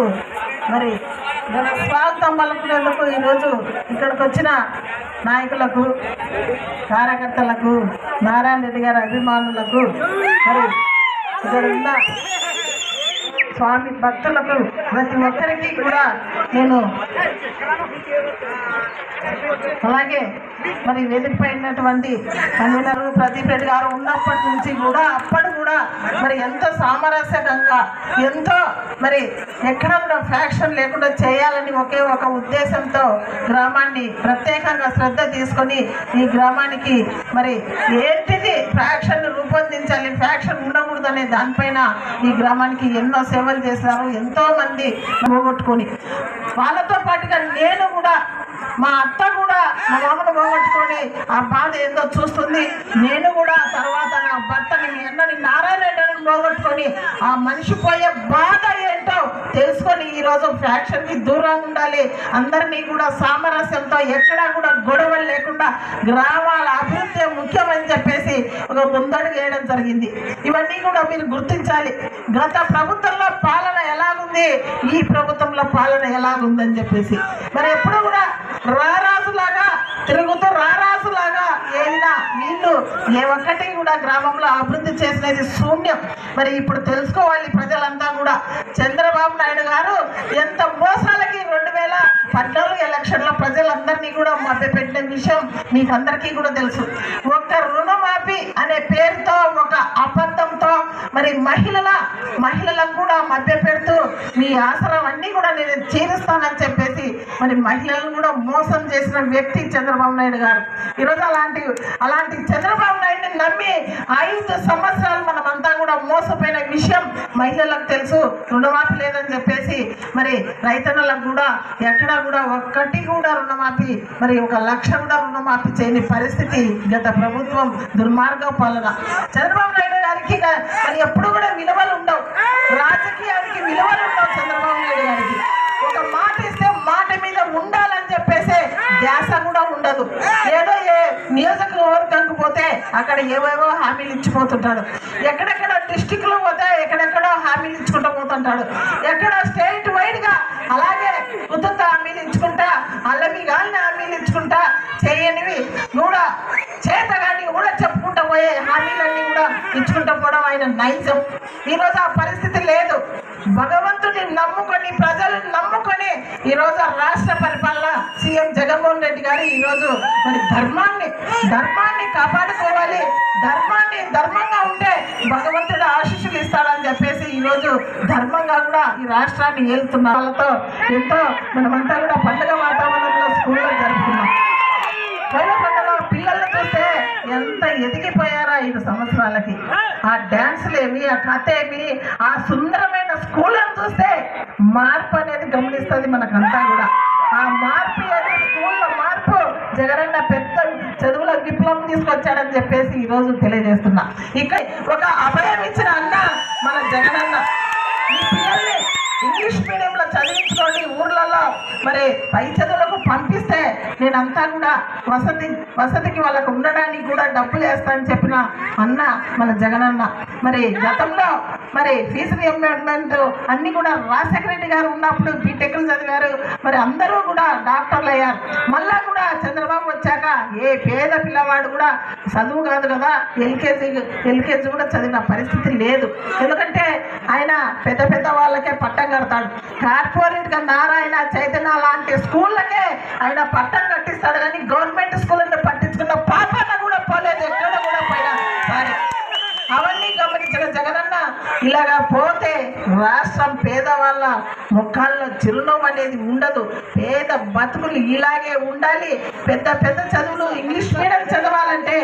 గారికి మరి స్వాగతం పలుకునేందుకు ఈరోజు ఇక్కడికి వచ్చిన నాయకులకు, కార్యకర్తలకు, నారాయణ రెడ్డి గారి అభిమానులకు, మరి ఇక్కడ ఉన్న స్వామి భక్తులకు, ప్రతి ఒక్కరికి కూడా నేను అలాగే మరి వేదికపైనటువంటి కన్వీనర్ ప్రదీప్ రెడ్డి గారు ఉన్నప్పటి నుంచి కూడా అప్పటి కూడా మరి ఎంతో సామరస్యంగా ఎంతో మరి ఎక్కడ కూడా ఫ్యాక్షన్ లేకుండా చేయాలని ఒకే ఒక ఉద్దేశంతో గ్రామాన్ని ప్రత్యేకంగా శ్రద్ధ తీసుకొని ఈ గ్రామానికి మరి ఏంటిది ఫ్యాక్షన్ రూపొందించాలి, ఫ్యాక్షన్ ఉండకూడదనే దానిపైన ఈ గ్రామానికి ఎన్నో సేవలు చేశారు. ఎంతో మంది పోగొట్టుకొని వాళ్ళతో పాటుగా నేను కూడా, మా అత్త కూడా మా మామను పోగొట్టుకొని ఆ బాధ ఏందో చూస్తుంది. నేను కూడా తర్వాత నా భర్తని, మీ అన్నని, నారాయణ రెడ్డిని పోగొట్టుకొని ఆ మనిషి పోయే బాధ ఏంటో తెలుసుకొని ఈరోజు ఫ్యాక్షన్కి దూరంగా ఉండాలి, అందరినీ కూడా సామరస్యంతో ఎక్కడా కూడా గొడవలు లేకుండా గ్రామాల అభివృద్ధి ముఖ్యమని చెప్పేసి ఒక ముందడుగు వేయడం జరిగింది. ఇవన్నీ కూడా మీరు గుర్తించాలి. గత ప్రభుత్వంలో పాలన ఎలాగుంది, ఈ ప్రభుత్వంలో పాలన ఎలాగుందని చెప్పేసి మరి ఎప్పుడు కూడా రారాజులాగా తిరుగుతూ రారాజులాగా ఏలినా వీళ్ళు ఏ ఒక్కటి కూడా గ్రామంలో అభివృద్ధి చేసినది శూన్యం. మరి ఇప్పుడు తెలుసుకోవాలి ప్రజలంతా కూడా, చంద్రబాబు నాయుడు గారు ఎంత మోసాలకి 2014 ఎలక్షన్లో ప్రజలందరినీ కూడా మభ్యపెట్టిన విషయం మీకు అందరికీ కూడా తెలుసు. ఒక రుణమాఫీ అనే పేరుతో, ఒక అబద్ధంతో మరి మహిళలకు కూడా మభ్యపెడుతూ మీ ఆసరం అన్నీ కూడా నేను చేరుస్తానని చెప్పేసి మరి మహిళలను కూడా మోసం చేసిన వ్యక్తి చంద్రబాబు నాయుడు గారు. ఈరోజు అలాంటి చంద్రబాబు నాయుడిని నమ్మి 5 సంవత్సరాలు మనమంతా కూడా మోసపోయిన విషయం మహిళలకు తెలుసు. రుణమాఫీ లేదని చెప్పేసి మరి రైతన్నలకు కూడా ఎక్కడా కూడా ఒక్కటి కూడా రుణమాఫీ, మరి 1 లక్ష కూడా రుణమాఫీ చేయని పరిస్థితి గత ప్రభుత్వం దుర్మార్గ పాలన. చంద్రబాబు నాయుడు గారికి మరి ఎప్పుడు కూడా విలువలు ఉండవు, రాజకీయానికి విలువలు ఉండవు. చంద్రబాబు నాయుడు గారికి ఒక మాట ఇస్తే మాట మీద ఉండాలని చెప్పేసి ధ్యాస కూడా ఉండదు. ఏదో ఏ నియోజకవర్గానికి పోతే అక్కడ ఏవేవో హామీలు ఇచ్చిపోతుంటాడు, ఎక్కడెక్కడ డిస్టిక్లో పోతే ఎక్కడెక్కడో హామీలు ఇచ్చుకుంటూ పోతుంటాడు, ఎక్కడ స్టేట్ వైడ్గా అలాగే ఉత్తత హామీలు ఇచ్చుకుంటా, అల్లమి గాలిన హామీలు ఇచ్చుకుంటా, చేయనివి కూడా చేతగాని కూడా చెప్పుకుంటూ పోయే హామీలన్నీ కూడా ఇచ్చుకుంటూ పోవడం ఆయన నైజం. ఈరోజు ఆ పరిస్థితి లేదు. భగవంతుని నమ్ముకొని, ప్రజలను నమ్ముకొని ఈరోజు రాష్ట్ర పరిపాలన సీఎం జగన్మోహన్ రెడ్డి గారు ఈరోజు మరి ధర్మాన్ని కాపాడుకోవాలి, ధర్మంగా ఉంటే భగవంతుడు ఆశీస్సులు ఇస్తాడని చెప్పేసి ఈరోజు ధర్మంగా కూడా ఈ రాష్ట్రాన్ని ఏలుతున్న వాళ్ళతో ఎంతో మనమంతా కూడా పండుగ వాతావరణంలో స్కూల్లో జరుపుకున్నాం. పైన పండుగలో పిల్లల్ని చూస్తే ఎంత ఎదిగిపోయారో 5 సంవత్సరాలకి. ఆ డ్యాన్సులేమి, ఆ కథ ఏమి, ఆ సుందరమైన స్కూళ్ళను చూస్తే మార్పు అనేది గమనిస్తుంది మనకంతా కూడా. ఆ మార్పు అనేది స్కూల్లో మార్పు జగనన్న పెద్ద చదువుల విప్లవం తీసుకొచ్చాడని చెప్పేసి ఈరోజు తెలియజేస్తున్నా. ఇక్కడ ఒక అభయం ఇచ్చిన అన్న మన జగనన్న. ఈ పిల్లల్ని ఇంగ్లీష్ మీడియంలో చదివించుకోండి, ఊర్లలో మరి పై చదువులకు పంపిస్తే నేనంతా కూడా వసతికి వాళ్ళకు ఉండడానికి కూడా డబ్బులు వేస్తానని చెప్పిన అన్న మన జగనన్న. మరి గతంలో మరి ఫీజు రియంబర్స్మెంట్ అన్నీ కూడా రాజశేఖర రెడ్డి గారు ఉన్నప్పుడు బీటెక్లు చదివారు, మరి అందరూ కూడా డాక్టర్లు అయ్యారు. మళ్ళా కూడా చంద్రబాబు వచ్చాక ఏ పేద పిల్లవాడు కూడా చదువు కాదు కదా ఎల్కేజీ కూడా చదివిన పరిస్థితి లేదు. ఎందుకంటే ఆయన పెద్ద వాళ్ళకే పట్టం కడతాడు. కార్పొరేట్గా నారాయణ, చైతన్య లాంటి స్కూళ్ళకే ఆయన పట్టం కట్టిస్తాడు, కానీ గవర్నమెంట్ స్కూళ్ళని పట్టించుకున్న పాపన్న కూడా పోలేదు, ఎక్కడ కూడా పోయినా సరే. అవన్నీ గమనించిన జగనన్న ఇలాగా పోతే రాష్ట్రం పేదవాళ్ళ ముఖాల్లో చిరునవ్వు అనేది ఉండదు. పేద బతుకులు ఇలాగే ఉండాలి. పెద్ద చదువులు ఇంగ్లీష్ మీడియం చదవాలంటే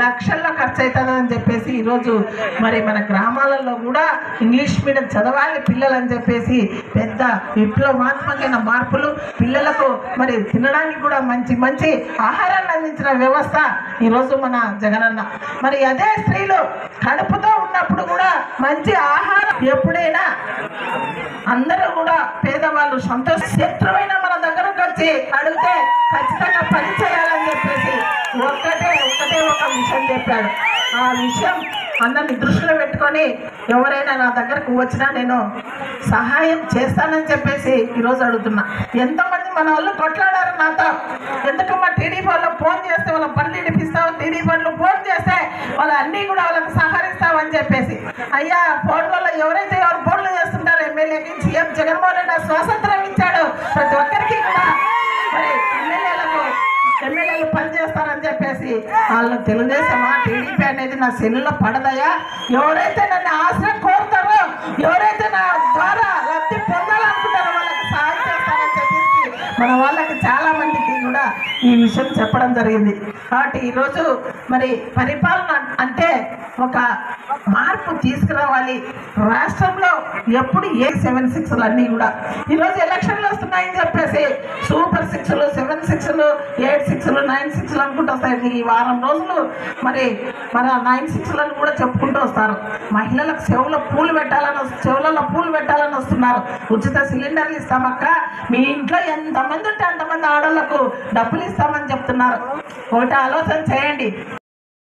లక్షల్లో ఖర్చు అవుతుందని చెప్పేసి ఈరోజు మరి మన గ్రామాలలో కూడా ఇంగ్లీష్ మీడియం చదవాలి పిల్లలు అని చెప్పేసి పెద్ద విప్లవాత్మకమైన మార్పులు, పిల్లలకు మరి తినడానికి కూడా మంచి ఆహారాన్ని అందించిన వ్యవస్థ ఈరోజు మన జగనన్న. మరి అదే స్త్రీలు కడుపుతో ఉన్నప్పుడు కూడా మంచి ఆహారం ఎప్పుడైనా అందరూ కూడా పేదవాళ్ళు శత్రువైన మన దగ్గరకు వచ్చి అడిగితే ఖచ్చితంగా పని చేయాలని చెప్పేసి ఒకటే ఒక విషయం చెప్పాడు. ఆ విషయం అందరిని దృష్టిలో పెట్టుకొని ఎవరైనా నా దగ్గరకు వచ్చినా నేను సహాయం చేస్తానని చెప్పేసి ఈరోజు అడుగుతున్నా. ఎంతమంది మన వాళ్ళు కొట్లాడారు నాతో, ఎందుకు మా టీడీపీ వాళ్ళు ఫోన్ చేస్తే వాళ్ళ పనులు ఇడిపిస్తావు, టీడీపీ వాళ్ళు ఫోన్ చేస్తే వాళ్ళు అన్నీ కూడా వాళ్ళకి సహకరిస్తామని చెప్పేసి. అయ్యా ఫోన్లలో ఎవరైతే ఎవరు ఫోన్లు చేస్తుంటారో ఎమ్మెల్యేకి సీఎం జగన్మోహన్ రెడ్డి స్వాతంత్రం ఇచ్చాడు ప్రతి ఒక్కరికి కూడా. మరి ఎమ్మెల్యేలు పనిచేస్తారని చెప్పేసి వాళ్ళు తెలుగుదేశమా టీడీపీ అనేది నా సెల్లులో పడదయా. ఎవరైతే నన్ను ఆశ్రయం కోరుతారో, ఎవరైతే నా ద్వారా లబ్ధి పొందాలనుకుంటారో వాళ్ళకి సహాయం చేస్తారని చెప్పేసి మన వాళ్ళకి చాలా మందికి కూడా ఈ విషయం చెప్పడం జరిగింది. కాబట్టి ఈరోజు మరి పరిపాలన అంటే ఒక మార్పు తీసుకురావాలి రాష్ట్రంలో. ఎప్పుడు 7-6లు అన్నీ కూడా ఈరోజు ఎలక్షన్లు వస్తున్నాయని చెప్పేసి సూపర్ 6లు, 7-6లు, 8-6లు, 9-6లు అనుకుంటూ వస్తాయి. ఈ వారం రోజులు మరి 9-6లను కూడా చెప్పుకుంటూ వస్తారు. మహిళలకు చెవులలో పూలు పెట్టాలని వస్తున్నారు. ఉచిత సిలిండర్లు ఇస్తామక్క, మీ ఇంట్లో ఎంతమంది ఉంటే అంతమంది ఆడవాళ్ళకు డబ్బులు ఇస్తామని చెప్తున్నారు. ఒకటి ఆలోచన చేయండి.